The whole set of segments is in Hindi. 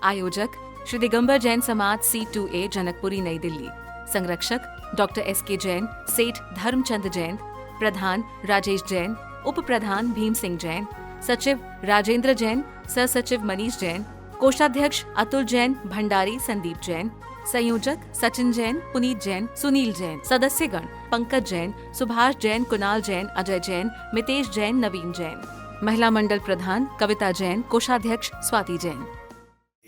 आयोजक श्री दिगंबर जैन समाज C2A जनकपुरी नई दिल्ली। संरक्षक डॉक्टर SK जैन, सेठ धर्मचंद जैन, प्रधान राजेश जैन, उप प्रधान भीम सिंह जैन, सचिव राजेंद्र जैन, सह सचिव मनीष जैन, कोषाध्यक्ष अतुल जैन, भंडारी संदीप जैन, संयोजक सचिन जैन, पुनीत जैन, सुनील जैन, सदस्यगण पंकज जैन, सुभाष जैन, कुणाल जैन, अजय जैन, मितेश जैन, नवीन जैन। महिला मंडल प्रधान कविता जैन, कोषाध्यक्ष स्वाति जैन।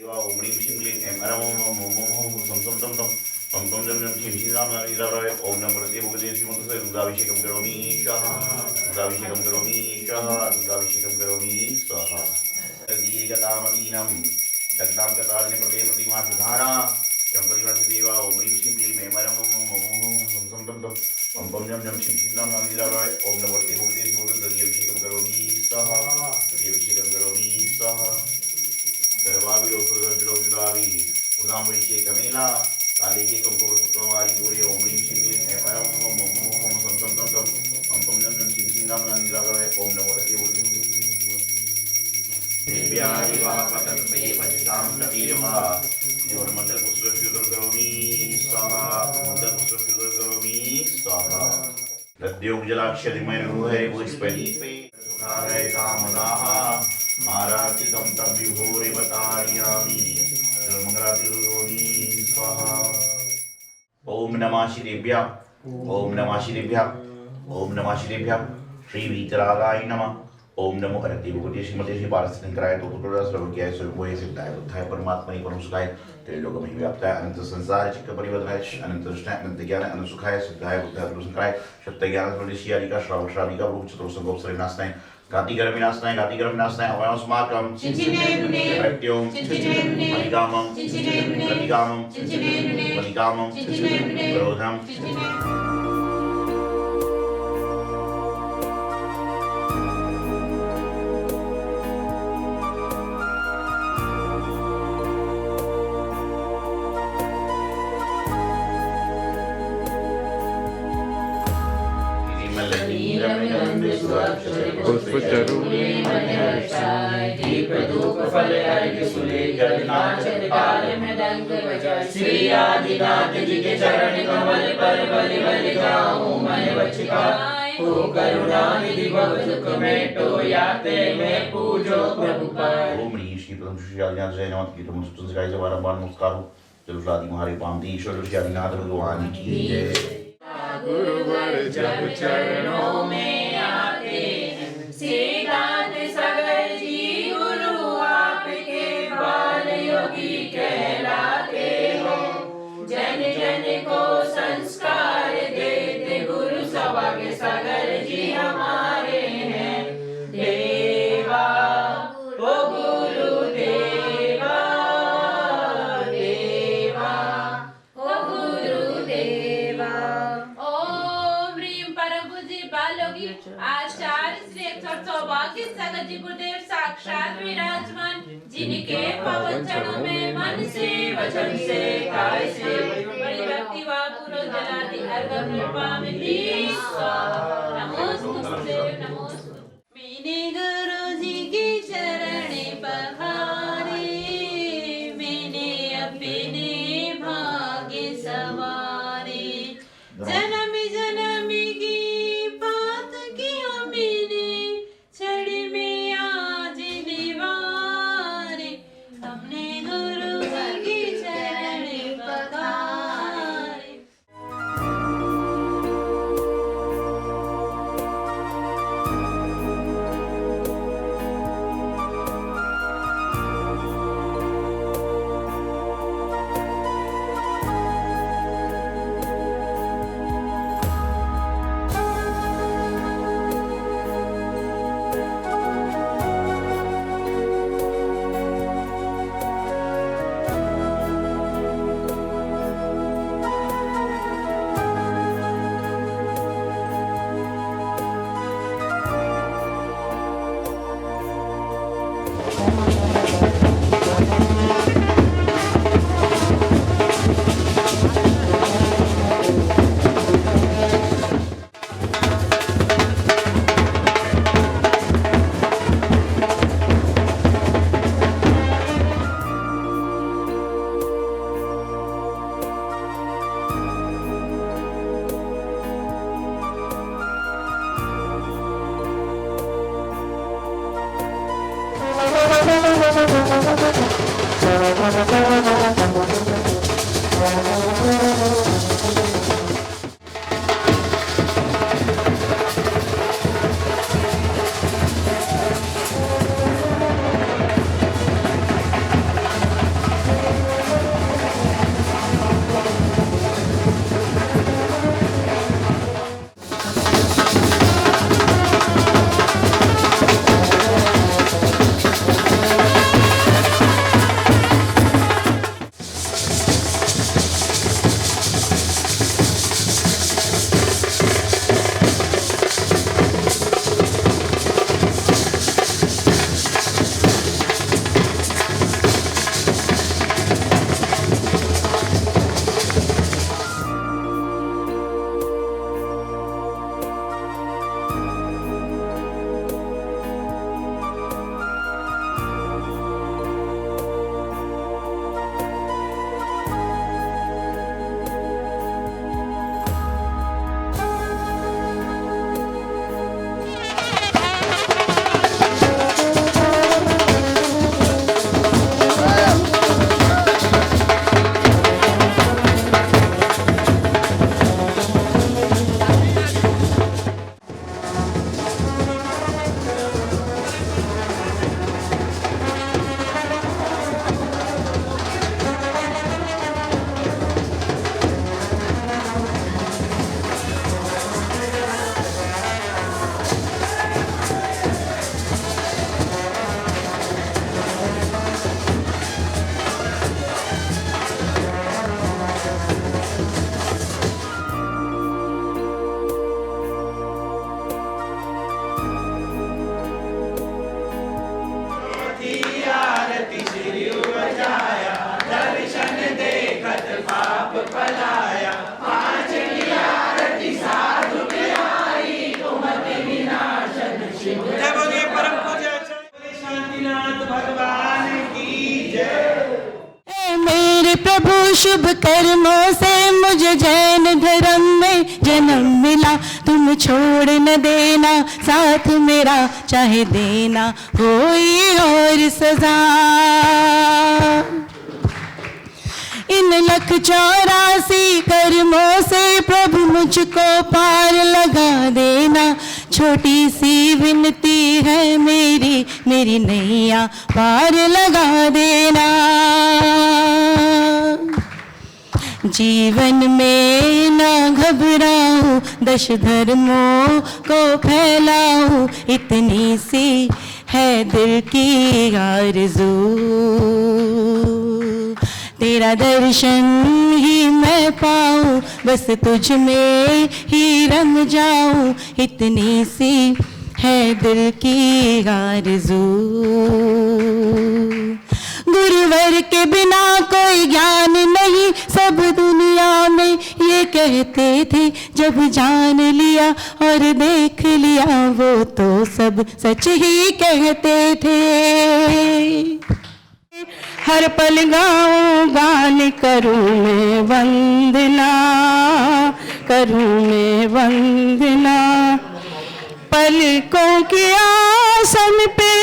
ओम नमो भगवते श्रीमते दुर्गाभिषेकं करोमि स्वाहा दुर्गाभिषेकं करोमि स्वाहा दुर्गाभिषेकं करोमि स्वाहा दीर्घतामतीनं दग्धां कटालिने प्रदे प्रतिमा सुधारा चंपरिवासी देवा ओम ह्रीं श्रीं क्लीं ऐं मरं ओम सं तं तं ओम पं जं जं श्रीं श्रीं राम नामीराय ओम नमो भगवते श्रीमते दुर्गाभिषेकं करोमि स्वाहा दुर्गाभिषेकं करोमि स्वाहा सर्वाभिरोधुलाभि उदामभिषेकमेला काले के कंको सुप्रवारी पूरे ओम ह्रीं श्रीं क्लीं ऐं मरं ओम सं तं तं ओम पं जं जं श्रीं श्रीं राम नामीराय ओम नमो भगवते दिव्यादिवापतन्ते पंचां नतीर्वा मंडल पुष्पशुद्धं करोमि स्वाहा मंडल पुष्पशुद्धं करोमि स्वाहा रद्योग जलाक्षरिमय रूहे पुष्पदीपे सुखाय कामदाः मारार्तिकं तं विभोरे बतायामि मंगलाति करोमि स्वाहा ओम नमः श्रीभ्यः ओम नमः श्रीभ्यः ओम नमः श्रीभ्यः श्री वीतरागाय नमः ओम नमो हरते भगवते श्रीमते श्री पारसनिकराय तो पुत्रोदा सर्वज्ञाय सर्वभूय सिद्धाय बुद्धाय परमात्मने परम सुखाय त्रैलोक्यमहि व्याप्ताय अनंत संसार चित्त परिवर्तनाय अनंत दृष्टाय अनंत ज्ञान अनंत सुखाय सिद्धाय बुद्धाय परमसुखाय सत्य ज्ञान प्रदिशियारिका श्रावक श्राविका रूप चतुर्संगोपसरे नास्ताय गातिकर विनाशनाय अवयवस्माकं प्रत्योम परिकामं प्रतिकामं परिकामं क्रोधं श्रीआदिनाथ जी के चरण कमल पर बलि बलि गाऊं मैं बचिका हो करुणा निधि भव सुख में तो याते मैं पूजो प्रभु पार। ओम ह्रीं श्री प्रथम श्री आदिनाथ जय नमः कीर्तन सुतन सिखाई से बारंबार नमस्कार हो जब आदि महारे पामती ईश्वर श्री आदिनाथ भगवान की जय। गुरुवर जब चरणों में आते सिद्धांत सागर जी गुरु आपके बाल योगी कहलाते हो जन जन को संस्कार देते गुरु सौभाग्य सागर जी हमारे हैं देवा ओ गुरु देवा देवा ओ गुरु देवा। ओम ह्रीं परम पूज्य बालोगी आचार्य श्री सौभाग्य सागर जी गुरुदेव साक्षात विराजमान जिनके पवन चरणों में मन से वचन से काय से बड़ी भक्ति व पूर्ण जलादि अर्घ निर्वामिति स्वाहा। नमोस्तुते नमोस्तुते। मैंने गुरु जी की चरण पखारे मैंने अपने भाग्य सवारे जन्म जन्म की बात किया मैंने छड़ में आज निवारे हमने गुरु जी की चरण पखारे। प्रभु शुभ कर्मों से मुझे जैन धर्म में जन्म मिला। तुम छोड़ न देना साथ मेरा, चाहे देना कोई और सजा। इन 184 कर्मों से प्रभु मुझको पार लगा देना। छोटी सी विनती है मेरी, मेरी नैया पार लगा देना। जीवन में ना घबराऊं, 10 धर्मों को फैलाऊं, इतनी सी है दिल की आरज़ू। तेरा दर्शन ही मैं पाऊं, बस तुझ में ही रम जाऊं, इतनी सी है दिल की आरज़ू। गुरुवर के बिना कोई ज्ञान नहीं, सब दुनिया में ये कहते थे। जब जान लिया और देख लिया, वो तो सब सच ही कहते थे। हर पल गाऊं गान करूं मैं वंदना, करूं मैं वंदना। पलकों के आसन पे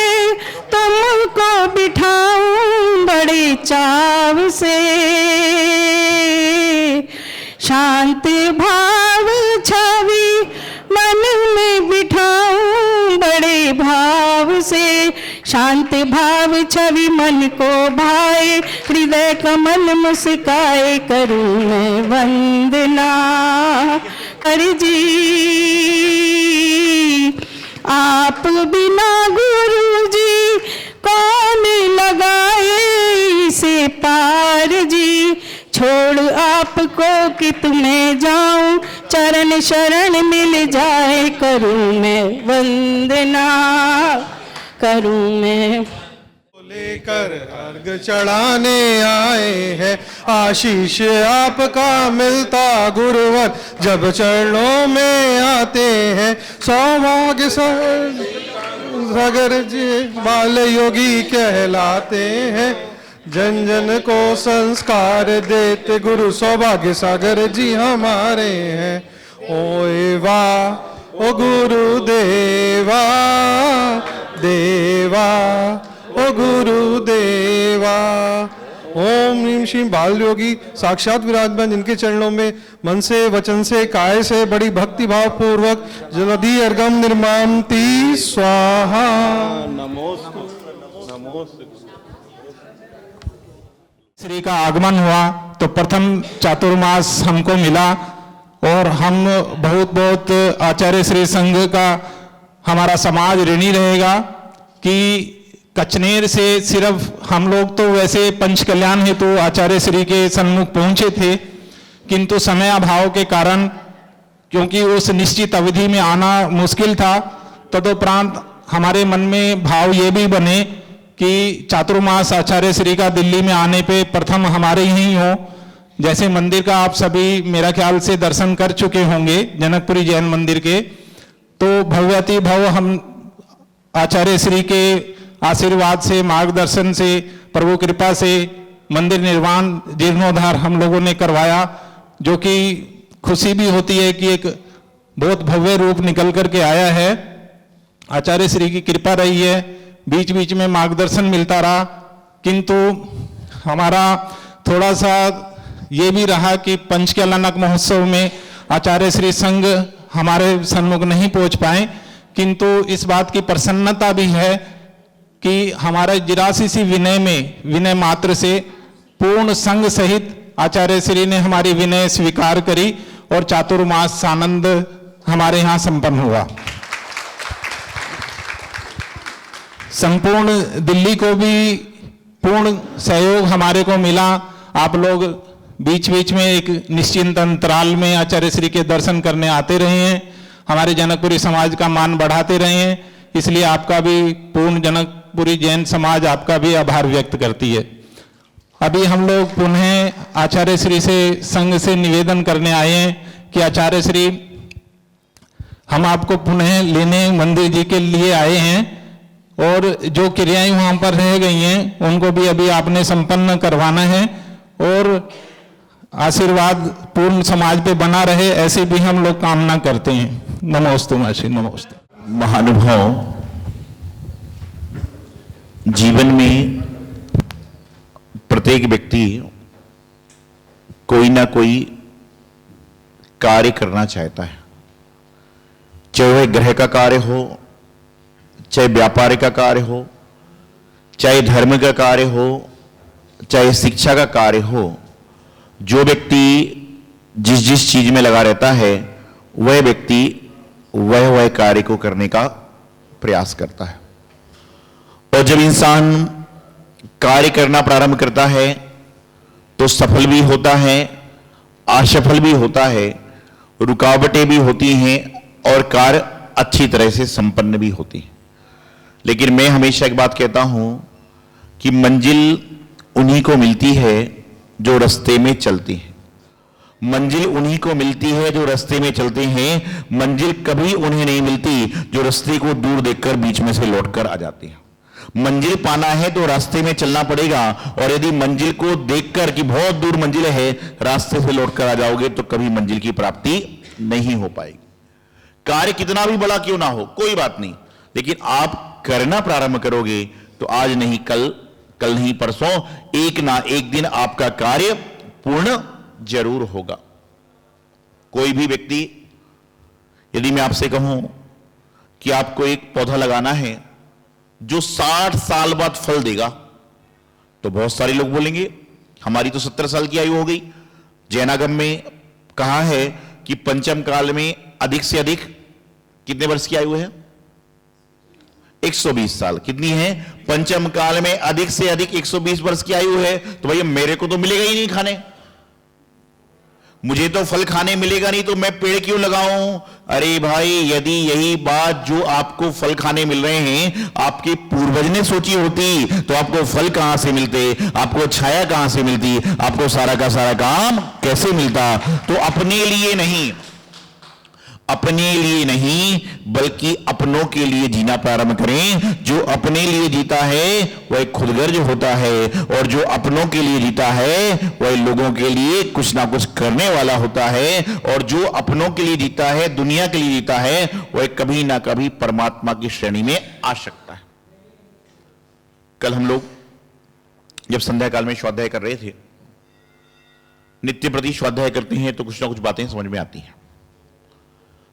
तुमको बिठाऊं बड़े चाव से। शांत भाव छवि मन में बिठाऊं बड़े भाव से। शांत भाव छवि मन को भाए, हृदय कमल मुस्काए, करूं मैं वंदना। हरि जी आप बिना गुरु जी कौन लगाए इसे पार जी। छोड़ आपको कि तुम्हें जाऊं, चरण शरण मिल जाए, करूं मैं वंदना, करूं मैं। लेकर अर्घ चढ़ाने आए हैं, आशीष आपका मिलता गुरुवर जब चरणों में आते हैं। सौभाग्य सागर जी बाल योगी कहलाते हैं, जन जन को संस्कार देते गुरु सौभाग्य सागर जी हमारे हैं। ओए वाह ओ गुरु देवा देवा, ओ गुरु देवा ओम ह्रीं श्रीं बाल योगी साक्षात विराजमान जिनके चरणों में मन से, वचन से, काय से बड़ी भक्ति भाव पूर्वक जलधि अर्घम निर्मांति स्वाहा। श्री का आगमन हुआ तो प्रथम चातुर्मास हमको मिला और हम बहुत बहुत आचार्य श्री संघ का हमारा समाज ऋणी रहेगा कि कचनेर से सिर्फ हम लोग तो वैसे पंच कल्याण हेतु तो आचार्य श्री के सन्मुख पहुंचे थे, किंतु समय अभाव के कारण क्योंकि उस निश्चित अवधि में आना मुश्किल था, तदुपरांत हमारे मन में भाव ये भी बने कि चातुर्मास आचार्य श्री का दिल्ली में आने पे प्रथम हमारे ही हो। जैसे मंदिर का आप सभी मेरा ख्याल से दर्शन कर चुके होंगे जनकपुरी जैन मंदिर के, तो भव्यति भव हम आचार्य श्री के आशीर्वाद से, मार्गदर्शन से, प्रभु कृपा से मंदिर निर्माण जीर्णोद्धार हम लोगों ने करवाया, जो कि खुशी भी होती है कि एक बहुत भव्य रूप निकल करके आया है। आचार्य श्री की कृपा रही है, बीच बीच में मार्गदर्शन मिलता रहा, किंतु हमारा थोड़ा सा ये भी रहा कि पंचकल्याणक महोत्सव में आचार्य श्री संघ हमारे सन्मुख नहीं पहुंच पाए, किंतु इस बात की प्रसन्नता भी है कि हमारा 84 विनय में विनय मात्र से पूर्ण संघ सहित आचार्य श्री ने हमारी विनय स्वीकार करी और चातुर्मास आनंद हमारे यहाँ संपन्न हुआ। संपूर्ण दिल्ली को भी पूर्ण सहयोग हमारे को मिला। आप लोग बीच बीच में एक निश्चिंत अंतराल में आचार्य श्री के दर्शन करने आते रहे हैं, हमारे जनकपुरी समाज का मान बढ़ाते रहे हैं, इसलिए आपका भी पूर्ण जनकपुरी जैन समाज आपका भी आभार व्यक्त करती है। अभी हम लोग पुनः आचार्य श्री से संघ से निवेदन करने आए हैं कि आचार्य श्री हम आपको पुनः लेने मंदिर जी के लिए आए हैं और जो क्रियाएं वहां पर रह गई हैं उनको भी अभी आपने संपन्न करवाना है और आशीर्वाद पूर्ण समाज पे बना रहे, ऐसे भी हम लोग कामना करते हैं। नमोस्तु मासी, नमोस्तु। महानुभाव, जीवन में प्रत्येक व्यक्ति कोई ना कोई कार्य करना चाहता है, चाहे वह गृह का कार्य हो, चाहे व्यापार का कार्य हो, चाहे धर्म का कार्य हो, चाहे शिक्षा का कार्य हो। जो व्यक्ति जिस जिस चीज में लगा रहता है वह व्यक्ति वह कार्य को करने का प्रयास करता है। और जब इंसान कार्य करना प्रारंभ करता है तो सफल भी होता है, असफल भी होता है, रुकावटें भी होती हैं और कार्य अच्छी तरह से संपन्न भी होती है। लेकिन मैं हमेशा एक बात कहता हूं कि मंजिल उन्हीं को मिलती है जो रास्ते में चलती है। मंजिल उन्हीं को मिलती है जो रास्ते में चलते हैं। मंजिल कभी उन्हें नहीं मिलती जो रास्ते को दूर देखकर बीच में से लौटकर आ जाती है। मंजिल पाना है तो रास्ते में चलना पड़ेगा, और यदि मंजिल को देखकर कि बहुत दूर मंजिल है रास्ते से लौटकर आ जाओगे तो कभी मंजिल की प्राप्ति नहीं हो पाएगी। कार्य कितना भी बड़ा क्यों ना हो कोई बात नहीं, लेकिन आप करना प्रारंभ करोगे तो आज नहीं कल, कल नहीं परसों, एक ना एक दिन आपका कार्य पूर्ण जरूर होगा। कोई भी व्यक्ति, यदि मैं आपसे कहूं कि आपको एक पौधा लगाना है जो 60 साल बाद फल देगा, तो बहुत सारे लोग बोलेंगे हमारी तो 70 साल की आयु हो गई। जैनागम में कहा है कि पंचम काल में अधिक से अधिक कितने वर्ष की आयु है? 120 साल। कितनी है? पंचम काल में अधिक से अधिक 120 वर्ष की आयु है। तो भैया मेरे को तो मिलेगा ही नहीं खाने, मुझे तो फल खाने मिलेगा नहीं, तो मैं पेड़ क्यों लगाऊं? अरे भाई, यदि यही बात जो आपको फल खाने मिल रहे हैं आपके पूर्वज ने सोची होती तो आपको फल कहां से मिलते, आपको छाया कहां से मिलती, आपको सारा का सारा काम कैसे मिलता? तो अपने लिए नहीं, अपने लिए नहीं बल्कि अपनों के लिए जीना प्रारंभ करें। जो अपने लिए जीता है वह खुदगर्ज होता है, और जो अपनों के लिए जीता है वह लोगों के लिए कुछ ना कुछ करने वाला होता है, और जो अपनों के लिए जीता है, दुनिया के लिए जीता है, वह कभी ना कभी परमात्मा की श्रेणी में आ सकता है। कल हम लोग जब संध्या काल में स्वाध्याय कर रहे थे, नित्य प्रति स्वाध्याय करते हैं तो कुछ ना कुछ बातें समझ में आती हैं।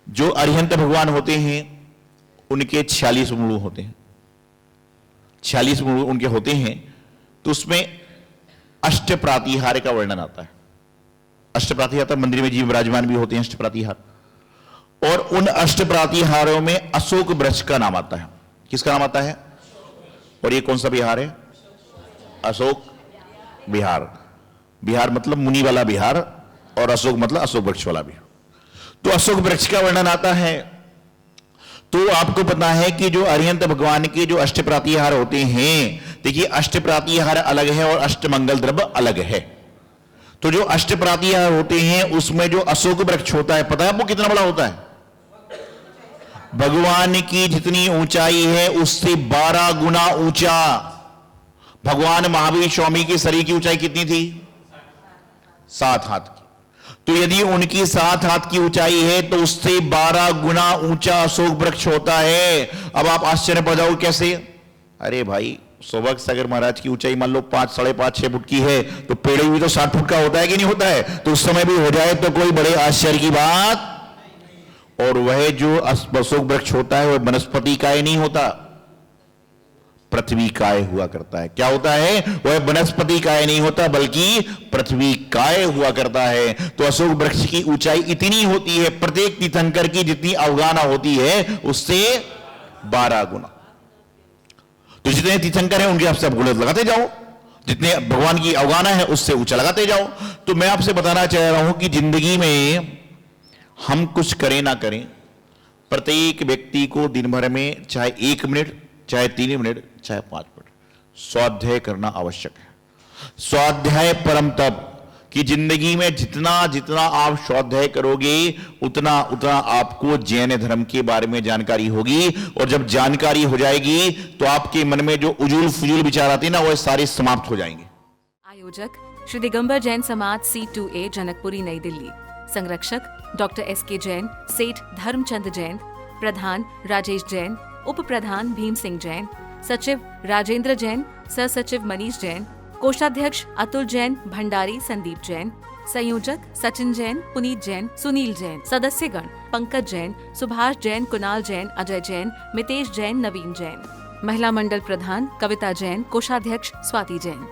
जो अरिहंत भगवान होते हैं उनके 46 मुड़ होते हैं, 46 मुड़ उनके होते हैं, तो उसमें अष्ट प्रातिहार्य का वर्णन आता है। अष्ट प्रातिहार मंदिर में जीव विराजमान भी होते हैं अष्ट प्रातिहार, और उन अष्ट प्रातिहारों में अशोक वृक्ष का नाम आता है। किसका नाम आता है? और ये कौन सा विहार है? अशोक विहार। विहार मतलब मुनि वाला विहार, और अशोक मतलब अशोक वृक्ष वाला विहार। तो अशोक वृक्ष का वर्णन आता है। तो आपको पता है कि जो अरिहंत भगवान के जो अष्ट प्रातिहार होते हैं, देखिए अष्ट प्रातिहार अलग है और अष्ट मंगल द्रव्य अलग है। तो जो अष्ट प्रातिहार होते हैं उसमें जो अशोक वृक्ष होता है, पता है आपको कितना बड़ा होता है? भगवान की जितनी ऊंचाई है उससे 12 गुना ऊंचा। भगवान महावीर स्वामी के शरीर की ऊंचाई कितनी थी? 7 हाथ की। तो यदि उनकी 7 हाथ की ऊंचाई है तो उससे 12 गुना ऊंचा अशोक वृक्ष होता है। अब आप आश्चर्य पड़ जाओ कैसे? अरे भाई, सौभाग्य सागर महाराज की ऊंचाई मान लो 5, 5.5, 6 फुट की है, तो पेड़ भी तो 60 फुट का होता है कि नहीं होता है? तो उस समय भी हो जाए तो कोई बड़े आश्चर्य की बात। और वह जो अशोक वृक्ष होता है वह वनस्पति काय नहीं होता, पृथ्वी काय हुआ करता है। क्या होता है? वह वनस्पति काय नहीं होता बल्कि पृथ्वी काय हुआ करता है। तो अशोक वृक्ष की ऊंचाई इतनी होती है, प्रत्येक तीर्थंकर की जितनी अवगाहना होती है उससे 12 गुना। तो जितने तीर्थंकर हैं उनके आपसे आप गुणत लगाते जाओ, जितने भगवान की अवगाहना है उससे ऊंचा लगाते जाओ। तो मैं आपसे बताना चाह रहा हूं कि जिंदगी में हम कुछ करें ना करें, प्रत्येक व्यक्ति को दिन भर में चाहे 1 मिनट, चाहे 3 मिनट, चाहे 5 मिनट स्वाध्याय करना आवश्यक है। स्वाध्याय परम तप कि जिंदगी में जितना जितना आप स्वाध्याय करोगे उतना उतना आपको जैन धर्म के बारे में जानकारी होगी, और जब जानकारी हो जाएगी तो आपके मन में जो उजूल फुजूल विचार आते हैं ना, वह सारे समाप्त हो जाएंगे। आयोजक श्री दिगंबर जैन समाज C2A जनकपुरी नई दिल्ली। संरक्षक डॉक्टर SK जैन, सेठ धर्मचंद जैन, प्रधान राजेश जैन, उप प्रधान भीम सिंह जैन, सचिव राजेंद्र जैन, सह सचिव मनीष जैन, कोषाध्यक्ष अतुल जैन, भंडारी संदीप जैन, संयोजक सचिन जैन, पुनीत जैन, सुनील जैन, सदस्यगण पंकज जैन, सुभाष जैन, कुणाल जैन, अजय जैन, मितेश जैन, नवीन जैन। महिला मंडल प्रधान कविता जैन, कोषाध्यक्ष स्वाति जैन।